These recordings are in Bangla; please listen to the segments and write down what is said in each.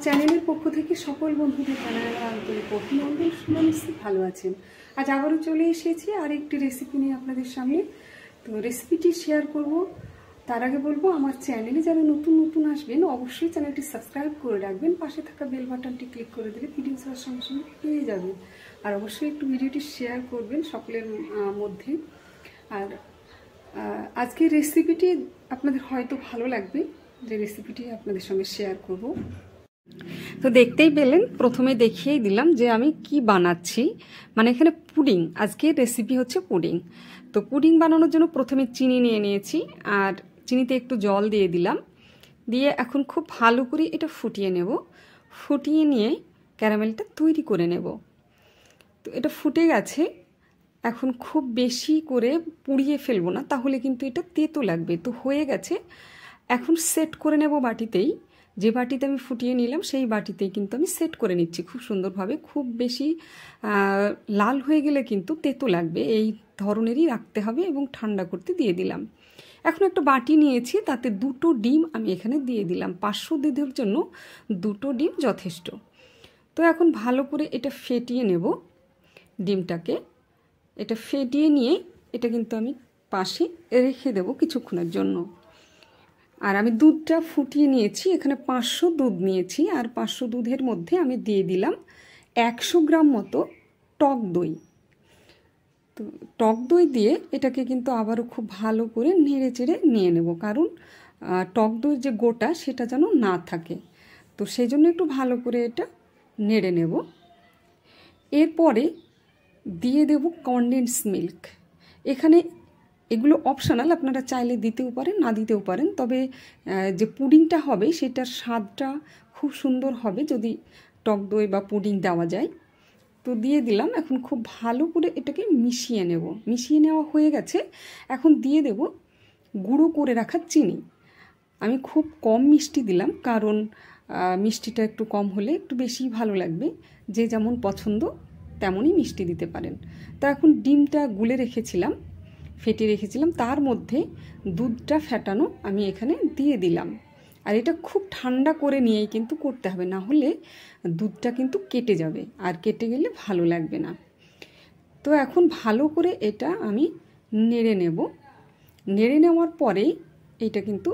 চ্যানেলের পক্ষ থেকে সকল বন্ধুদের জানাই আমার আন্তরিক অভিনন্দন। শুনে নিশ্চয়ই ভালো আছেন। আজ আবারও চলে এসেছি আরেকটি রেসিপি নিয়ে আপনাদের সামনে। তো রেসিপিটি শেয়ার করব, তার আগে বলবো আমার চ্যানেলে যারা নতুন নতুন আসবেন অবশ্যই চ্যানেলটি সাবস্ক্রাইব করে রাখবেন, পাশে থাকা বেল বাটনটি ক্লিক করে দিলে ভিডিও ছাড়ার সঙ্গে সঙ্গে পেয়ে যাবেন। আর অবশ্যই একটু ভিডিওটি শেয়ার করবেন সকলের মধ্যে। আর আজকের রেসিপিটি আপনাদের হয়তো ভালো লাগবে, যে রেসিপিটি আপনাদের সঙ্গে শেয়ার করব। তো দেখতেই পেলেন, প্রথমে দেখিয়েই দিলাম যে আমি কি বানাচ্ছি। মানে এখানে পুডিং, আজকের রেসিপি হচ্ছে পুডিং। তো পুডিং বানানোর জন্য প্রথমে চিনি নিয়ে নিয়েছি, আর চিনিতে একটু জল দিয়ে দিলাম, দিয়ে এখন খুব ভালো করে এটা ফুটিয়ে নেব। ফুটিয়ে নিয়ে ক্যারামেলটা তৈরি করে নেব। তো এটা ফুটে গেছে, এখন খুব বেশি করে পুড়িয়ে ফেলবো না, তাহলে কিন্তু এটা তেতো লাগবে। তো হয়ে গেছে, এখন সেট করে নেব বাটিতেই। যে বাটিতে আমি ফুটিয়ে নিলাম সেই বাটিতেই কিন্তু আমি সেট করে নিচ্ছি খুব সুন্দরভাবে। খুব বেশি লাল হয়ে গেলে কিন্তু তেতো লাগবে, এই ধরনেরই রাখতে হবে, এবং ঠান্ডা করতে দিয়ে দিলাম। এখন একটা বাটি নিয়েছি, তাতে 2টো ডিম আমি এখানে দিয়ে দিলাম। 500 দুধের জন্য 2টো ডিম যথেষ্ট। তো এখন ভালো করে এটা ফেটিয়ে নেব ডিমটাকে। এটা ফেটিয়ে নিয়ে এটা কিন্তু আমি পাশে রেখে দেব কিছুক্ষণের জন্য। আর আমি দুধটা ফুটিয়ে নিয়েছি, এখানে 500 দুধ নিয়েছি, আর 500 দুধের মধ্যে আমি দিয়ে দিলাম 100 গ্রাম মতো টক দই। তো টক দই দিয়ে এটাকে কিন্তু আবারও খুব ভালো করে নেড়ে চেড়ে নিয়ে নেব, কারণ টক দইয়ের যে গোটা সেটা যেন না থাকে। তো সেই জন্য একটু ভালো করে এটা নেড়ে নেব। এরপরে দিয়ে দেব কনডেন্স মিল্ক। এখানে এগুলো অপশনাল, আপনারা চাইলে দিতেও পারেন, না দিতেও পারেন। তবে যে পুডিংটা হবে সেটার স্বাদটা খুব সুন্দর হবে যদি টক দই বা পুডিং দেওয়া যায়। তো দিয়ে দিলাম। এখন খুব ভালো করে এটাকে মিশিয়ে নেব। মিশিয়ে নেওয়া হয়ে গেছে, এখন দিয়ে দেব গুঁড়ো করে রাখা চিনি। আমি খুব কম মিষ্টি দিলাম, কারণ মিষ্টিটা একটু কম হলে একটু বেশি ভালো লাগবে। যে যেমন পছন্দ তেমনই মিষ্টি দিতে পারেন। তো এখন ডিমটা গুলে রেখেছিলাম, ফেটে রেখেছিলাম, তার মধ্যে দুধটা ফেটানো আমি এখানে দিয়ে দিলাম। আর এটা খুব ঠান্ডা করে নিয়েই কিন্তু করতে হবে, না হলে দুধটা কিন্তু কেটে যাবে, আর কেটে গেলে ভালো লাগবে না। তো এখন ভালো করে এটা আমি নেড়ে নেব। নেড়ে নেওয়ার পরেই এটা কিন্তু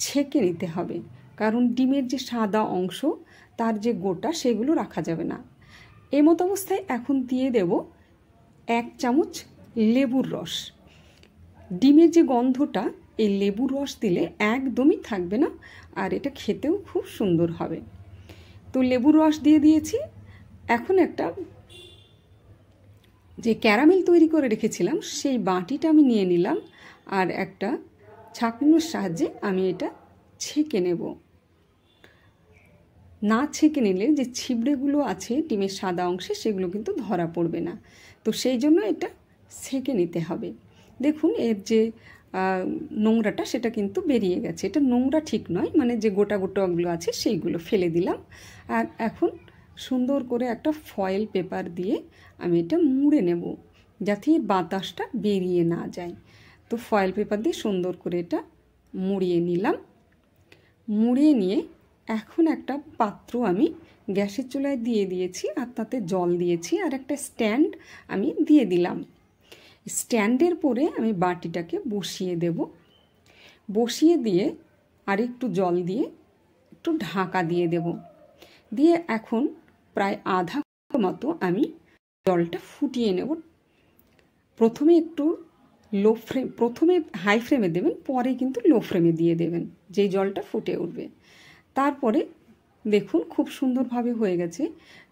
ছেঁকে নিতে হবে, কারণ ডিমের যে সাদা অংশ তার যে গোটা সেগুলো রাখা যাবে না। এই মতো অবস্থায় এখন দিয়ে দেব 1 চামচ লেবুর রস। ডিমের যে গন্ধটা এই লেবুর রস দিলে একদমই থাকবে না, আর এটা খেতেও খুব সুন্দর হবে। তো লেবুর রস দিয়ে দিয়েছি। এখন একটা যে ক্যারামেল তৈরি করে রেখেছিলাম সেই বাটিটা আমি নিয়ে নিলাম, আর একটা ছাঁকনির সাহায্যে আমি এটা ছেঁকে নেব। না ছেঁকে নিলে যে ছিবড়েগুলো আছে ডিমের সাদা অংশে সেগুলো কিন্তু ধরা পড়বে না। তো সেই জন্য এটা ছেঁকে নিতে হবে। দেখুন এর যে নোংরাটা সেটা কিন্তু বেরিয়ে গেছে। এটা নোংরা ঠিক নয়, মানে যে গোটা গোটাগুলো আছে সেইগুলো ফেলে দিলাম। আর এখন সুন্দর করে একটা ফয়েল পেপার দিয়ে আমি এটা মুড়ে নেব, যাতে এর বাতাসটা বেরিয়ে না যায়। তো ফয়েল পেপার দিয়ে সুন্দর করে এটা মুড়িয়ে নিলাম। মুড়িয়ে নিয়ে এখন একটা পাত্র আমি গ্যাসের চুলায় দিয়ে দিয়েছি, আর তাতে জল দিয়েছি, আর একটা স্ট্যান্ড আমি দিয়ে দিলাম। স্ট্যান্ডের পরে আমি বাটিটাকে বসিয়ে দেব। বসিয়ে দিয়ে আর একটু জল দিয়ে একটু ঢাকা দিয়ে দেব। দিয়ে এখন প্রায় আধা ঘন্টা মতো আমি জলটা ফুটিয়ে নেব। প্রথমে একটু প্রথমে হাই ফ্লেমে দেবেন, পরে কিন্তু লো ফ্লেমে দিয়ে দেবেন, যেই জলটা ফুটে উঠবে। তারপরে দেখুন খুব সুন্দরভাবে হয়ে গেছে।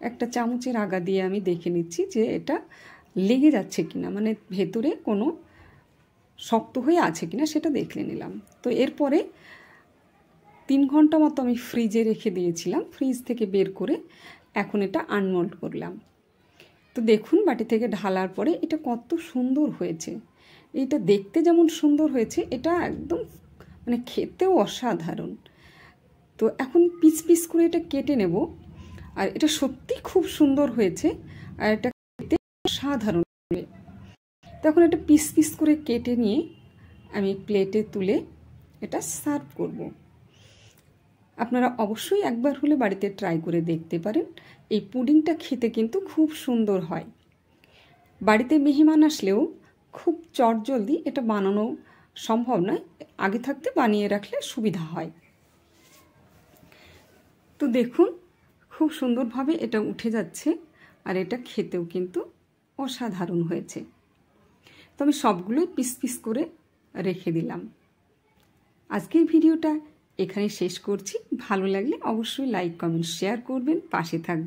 একটা চামচের আগা দিয়ে আমি দেখে নিচ্ছি যে এটা লেগে যাচ্ছে কিনা, মানে ভেতরে কোনো শক্ত হয়ে আছে কিনা সেটা দেখে নিলাম। তো এরপরে 3 ঘন্টা মতো আমি ফ্রিজে রেখে দিয়েছিলাম। ফ্রিজ থেকে বের করে এখন এটা আনমোল্ড করলাম। তো দেখুন বাটি থেকে ঢালার পরে এটা কত সুন্দর হয়েছে। এটা দেখতে যেমন সুন্দর হয়েছে, এটা একদম মানে খেতেও অসাধারণ। তো এখন পিস পিস করে এটা কেটে নেব। আর এটা সত্যি খুব সুন্দর হয়েছে, আর এটা খেতে অসাধারণ। তখন এটা পিস পিস করে কেটে নিয়ে আমি প্লেটে তুলে এটা সার্ভ করব। আপনারা অবশ্যই একবার হলে বাড়িতে ট্রাই করে দেখতে পারেন। এই পুডিংটা খেতে কিন্তু খুব সুন্দর হয়। বাড়িতে মেহমান আসলেও খুব চটজলদি এটা বানানো সম্ভব নয়, আগে থাকতে বানিয়ে রাখলে সুবিধা হয়। তো দেখুন খুব সুন্দরভাবে এটা উঠে যাচ্ছে, আর এটা খেতেও কিন্তু অসাধারণ হয়েছে। তো আমি সবগুলোই পিস পিস করে রেখে দিলাম। আজকের ভিডিওটা এখানে শেষ করছি। ভালো লাগলে অবশ্যই লাইক, কমেন্ট, শেয়ার করবেন, পাশে থাকবেন।